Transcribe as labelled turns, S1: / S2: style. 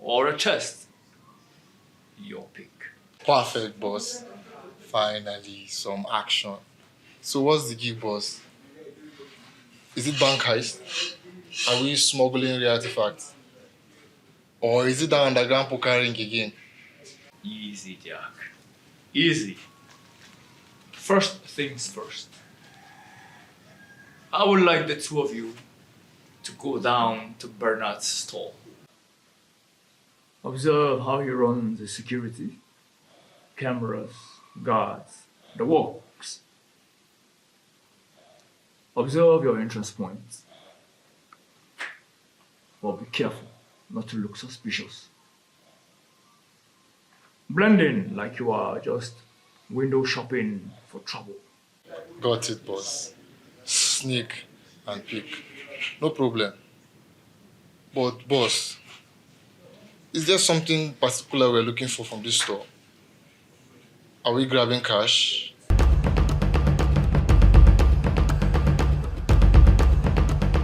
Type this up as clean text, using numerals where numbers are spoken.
S1: or a chest. Your pick.
S2: Perfect, boss. Finally, some action. So what's the gig, boss? Is it bank heist? Are we smuggling rare artifacts? Or is it that underground poker ring again?
S1: Easy, Jack. Easy. First things first. I would like the two of you to go down to Bernard's stall. Observe how he runs the security, cameras, guards, the works. Observe your entrance points. But be careful not to look suspicious. Blend in like you are just window shopping for trouble.
S2: Got it, boss. Sneak and peek. No problem. But, boss, is there something particular we're looking for from this store? Are we grabbing cash?